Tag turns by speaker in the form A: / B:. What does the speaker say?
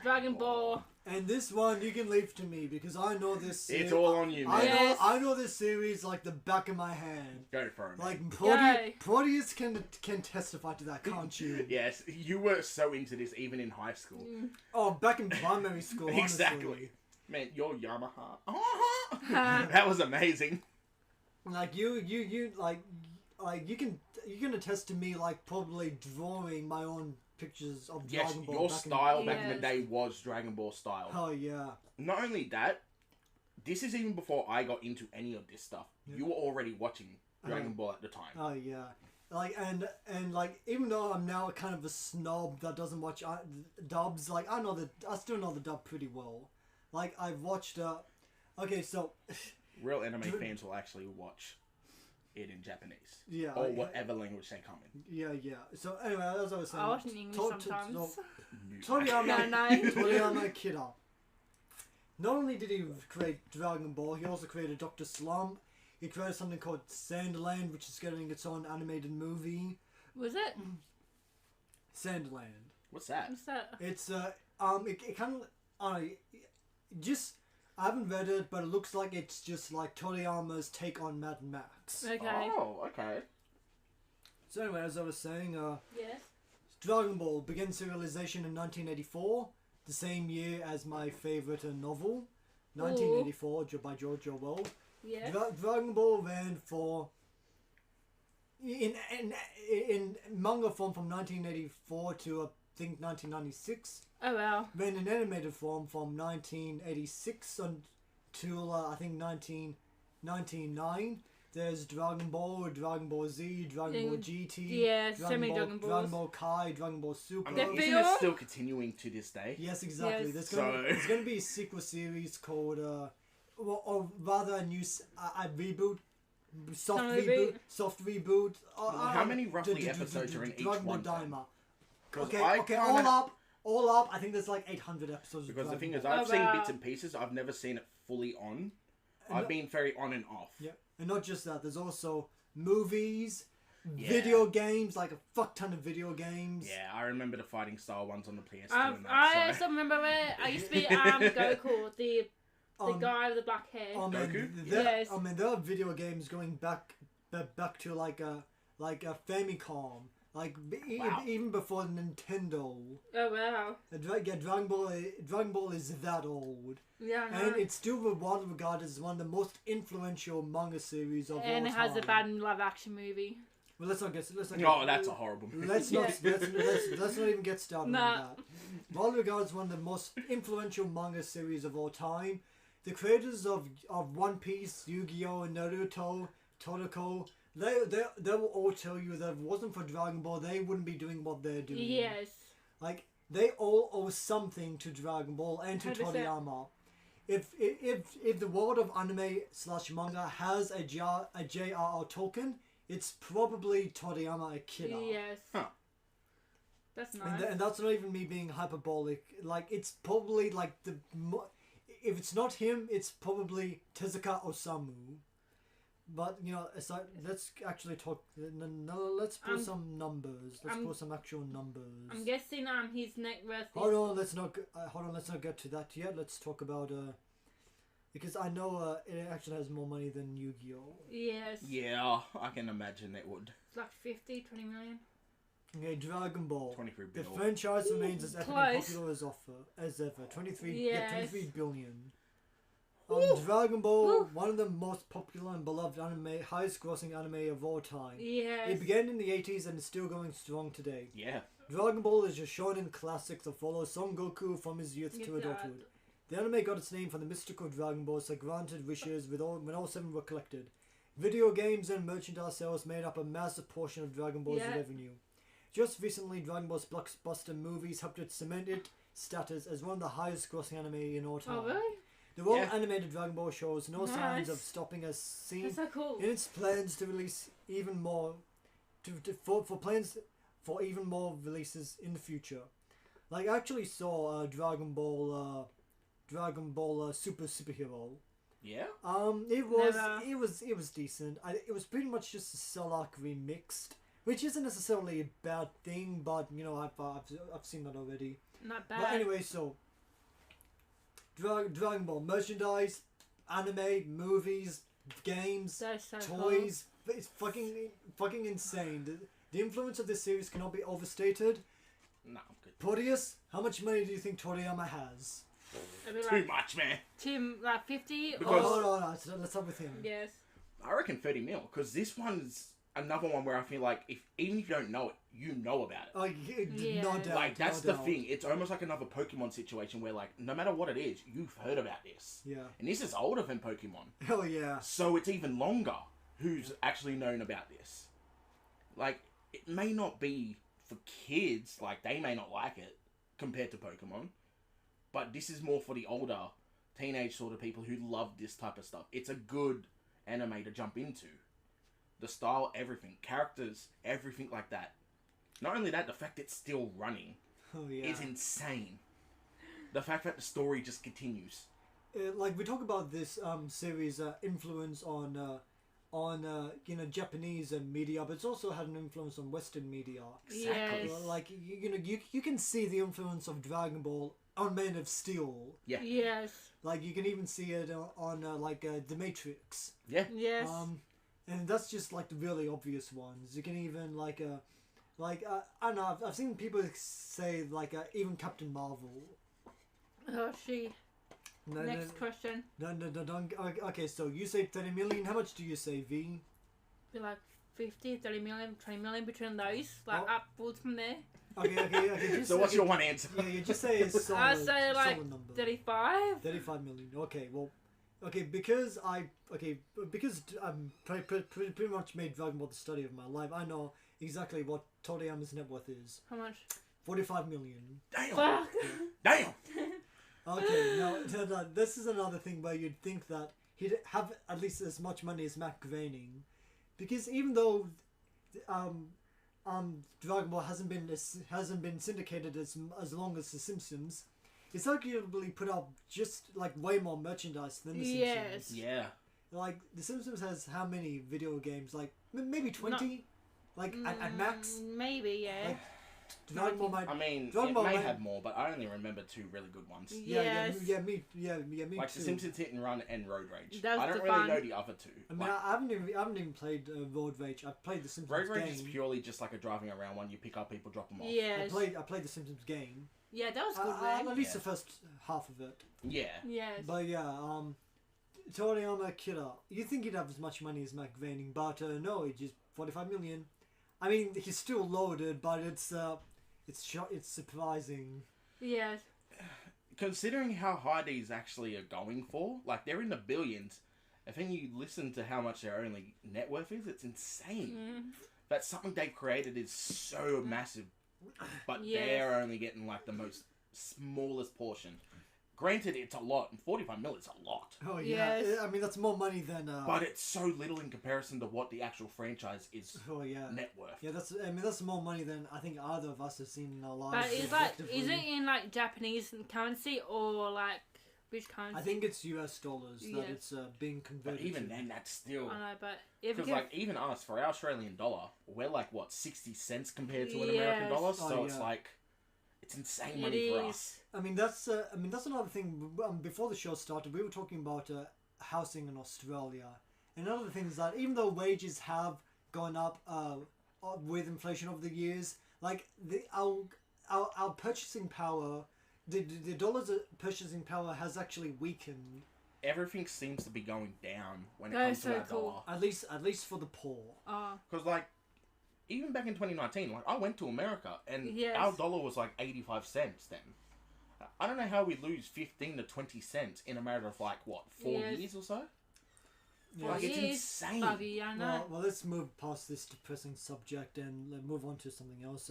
A: Dragon Ball.
B: And this one you can leave to me because I know this series.
C: It's all on you, man.
B: I know this series like the back of my hand.
C: Go for it.
B: Like Proteus can testify to that, can't you?
C: Yes, you were so into this even in high school.
B: Oh, back in primary school.
C: Exactly.
B: Honestly.
C: Man, your Yamaha. That was amazing.
B: Like you can attest to me like probably drawing my own pictures of Dragon Ball.
C: Your style back in the day was Dragon Ball style.
B: Oh yeah.
C: Not only that, this is even before I got into any of this stuff. You were already watching Dragon Ball at the time.
B: Oh yeah. Like and like even though I'm now kind of a snob that doesn't watch dubs, like I still know the dub pretty well. Like I've watched okay, so
C: real anime fans will actually watch it in Japanese.
B: Yeah.
C: Or whatever language they come in.
B: Yeah. So anyway, as I was saying,
A: I watch in English sometimes.
B: Toriyama Akira. Not only did he create Dragon Ball, he also created Dr. Slump. He created something called Sandland, which is getting its own animated movie.
A: Was it?
B: Sandland.
C: What's that?
B: It's it kind of just. I haven't read it, but it looks like it's just like Toriyama's take on Mad Max.
A: Okay.
C: Oh, okay.
B: So anyway, as I was saying,
A: yes.
B: Dragon Ball began serialization in 1984, the same year as my favourite novel, 1984 by George Orwell.
A: Yes.
B: Dragon Ball ran for in manga form from 1984 to I think 1996.
A: Oh wow.
B: Then in animated form from 1986 until I think 1999. There's Dragon Ball, Dragon Ball Z, Dragon Ball GT,
A: Dragon Balls.
B: Dragon Ball Kai, Dragon Ball Super.
C: Isn't it still continuing to this day?
B: Yes, exactly.
A: Yes.
B: There's going to be a sequel series called, or rather a new reboot. Soft reboot.
C: How many roughly episodes are in each one?
B: Okay, all up, I think there's like 800 episodes.
C: Because the thing is, I've seen bits and pieces. I've never seen it fully on. I've been very on and off.
B: Yeah, and not just that. There's also movies, video games, like a fuck ton of video games.
C: Yeah, I remember the fighting style ones on the PS2.
A: I still remember it. I used to be Goku, the guy with the black hair.
C: Goku?
A: Yes.
B: I mean, there are video games going back to like a Famicom. Like even before Nintendo.
A: Oh wow!
B: Dragon Ball is that old.
A: Yeah,
B: and it's still regarded as one of the most influential manga series of all time.
A: And it has a bad live action movie.
B: Well, let's not get.
C: Oh, that's a horrible movie.
B: Let's not even get started on that. Well regarded as one of the most influential manga series of all time. The creators of One Piece, Yu-Gi-Oh, and Naruto, Totoko. They will all tell you that if it wasn't for Dragon Ball, they wouldn't be doing what they're doing.
A: Yes.
B: Like, they all owe something to Dragon Ball and to 100%. Toriyama. If the world of anime / manga has a J.R.R. Tolkien, it's probably Toriyama Akira.
A: Yes.
C: Huh.
A: That's nice.
B: And that's not even me being hyperbolic. Like, it's probably like if it's not him, it's probably Tezuka Osamu. But, you know, so let's actually talk. No, let's put some numbers. Let's put some actual numbers.
A: I'm guessing his net worth.
B: Hold on, let's not get to that yet. Let's talk about because I know it actually has more money than Yu-Gi-Oh.
A: Yes.
C: Yeah, I can imagine it would.
A: It's like 20 million.
B: Okay, Dragon Ball.
C: 23 billion.
B: The franchise remains as popular as ever. 23 billion. Dragon Ball, one of the most popular and beloved anime, highest grossing anime of all time.
A: Yes.
B: It began in the 80s and is still going strong today.
C: Yeah.
B: Dragon Ball is a shonen classic that follows Son Goku from his youth to adulthood. The anime got its name from the mystical Dragon Balls that granted wishes when all 7 were collected. Video games and merchandise sales made up a massive portion of Dragon Ball's revenue. Just recently, Dragon Ball's blockbuster movies helped it cement its status as one of the highest grossing anime in all time.
A: Oh, really?
B: The World Animated Dragon Ball shows no signs of stopping as seen
A: That's so cool.
B: in its plans to release even more, plans for even more releases in the future. Like I actually saw Dragon Ball Super Superhero.
C: Yeah.
B: It was decent. It was pretty much just a Cell Arc remixed, which isn't necessarily a bad thing, but you know I've seen that already.
A: Not bad.
B: But anyway, so Dragon Ball merchandise, anime, movies, games,
A: That is so
B: toys. It's fucking insane. The influence of this series cannot be overstated.
C: No, I'm good.
B: Porteous, how much money do you think Toriyama has?
A: Cool.
C: Too much, man.
A: Like 50
C: Because-
A: or...
B: No. So let's start with him.
A: Yes.
C: I reckon 30 mil, because this one's another one where I feel like even if you don't know it, you know about it.
B: Oh,
A: Yeah.
B: no doubt.
C: Like, that's
B: no
C: the
B: doubt.
C: thing. It's almost like another Pokemon situation where, like, no matter what it is, you've heard about this.
B: Yeah.
C: And this is older than Pokemon.
B: Hell yeah.
C: So it's even longer who's actually known about this. Like, it may not be for kids, like, they may not like it compared to Pokemon. But this is more for the older, teenage sort of people who love this type of stuff. It's a good anime to jump into. The style, everything. Characters, everything like that. Not only that, the fact it's still running
B: Oh yeah.
C: is insane. The fact that the story just continues.
B: Like we talk about this series influence on Japanese media, but it's also had an influence on Western media.
C: Exactly.
A: Yes.
B: Like you can see the influence of Dragon Ball on Man of Steel.
C: Yeah.
A: Yes.
B: Like you can even see it on The Matrix.
C: Yeah.
A: Yes.
B: And that's just like the really obvious ones. You can even I don't know. I've seen people say even Captain Marvel.
A: Oh, she.
B: No,
A: Next question.
B: No. Okay, so you say 30 million. How much do you say, V?
A: Be like 50, 30 million, 20 million between those. Like
B: Oh.
A: upwards from there.
B: Okay. Just,
C: So what's your one answer?
B: Yeah, you just say a solid,
A: I say like
B: solid number.
A: 35.
B: 35 million. Okay, well, because I'm pretty much made Dragon Ball the study of my life. I know exactly what Toriyama's net worth is.
A: How much?
B: 45 million.
C: Damn.
A: Fuck.
C: Damn.
B: Okay, now this is another thing where you'd think that he'd have at least as much money as Matt Groening, because even though Dragon Ball hasn't been syndicated as long as The Simpsons, it's arguably put out just like way more merchandise than The
A: Yes.
B: Simpsons.
C: Yeah.
B: Like The Simpsons has how many video games? Like maybe 20, at max.
A: Maybe, yeah.
B: Like, Dragon Ball might.
C: I mean,
B: Dragon
C: it
B: Ball
C: may
B: might-
C: have more, but I only remember two really good ones.
A: Yes.
B: Me
C: Like
B: too.
C: The Simpsons Hit and Run and Road Rage.
A: That's
C: I don't
A: the
C: really
A: fun.
C: know the other two.
B: I mean,
C: Like,
B: I haven't even played Road Rage. I've played the Simpsons
C: Road Rage
B: game.
C: is purely just like a driving around one. You pick up people, drop them off.
A: Yes.
B: I played the Simpsons game.
A: Yeah, that was good,
B: At
A: man.
B: least
C: Yeah.
B: the first half of it.
C: Yeah.
A: Yes.
B: But yeah, Toriyama Akira. You think he'd have as much money as Matt Groening, but no, he just 45 million. I mean, he's still loaded, but it's surprising.
A: Yes.
C: Considering how high these actually are going for, like they're in the billions. I think you listen to how much their only net worth is, it's insane.
A: Mm.
C: That something they've created is so massive, but
A: Yes.
C: they're only getting like the most smallest portion. Granted, it's a lot, and 45 mil is a lot.
B: Oh yeah,
A: Yes.
B: I mean that's more money than.
C: But it's so little in comparison to what the actual franchise is
B: Oh yeah.
C: net worth.
B: Yeah, that's more money than I think either of us have seen in our lives.
A: But is
B: collectively.
A: it in like Japanese currency or like which currency?
B: I think it's US dollars that
A: Yes.
B: it's being
C: But
B: converted.
C: even
B: to.
C: then, that's still...
A: I know, but if
C: Because,
A: you
C: like, even us, for our Australian dollar, we're like, what, 60 cents compared to an American
A: Yes.
C: dollar?
B: Oh,
C: So it's
B: yeah.
C: like, it's insane
A: It
C: money for
A: is.
C: us.
B: I mean that's another thing. Before the show started, we were talking about housing in Australia. And another thing is that even though wages have gone up with inflation over the years, like our purchasing power, the dollar's purchasing power has actually weakened.
C: Everything seems to be going down when it
A: That
C: comes
A: is
C: to
A: so
C: our
A: cool.
C: dollar.
B: At least for the poor.
A: Oh,
C: Because, like, even back in 2019, like, I went to America, and
A: Yes.
C: our dollar was like 85 cents then. I don't know how we lose 15 to 20 cents in a matter of, like, what, 4
A: Yes.
C: years or so?
B: Yeah.
C: Like, it's
A: Yes.
C: insane.
A: Buggy, I know.
B: Well, let's move past this depressing subject and move on to something else.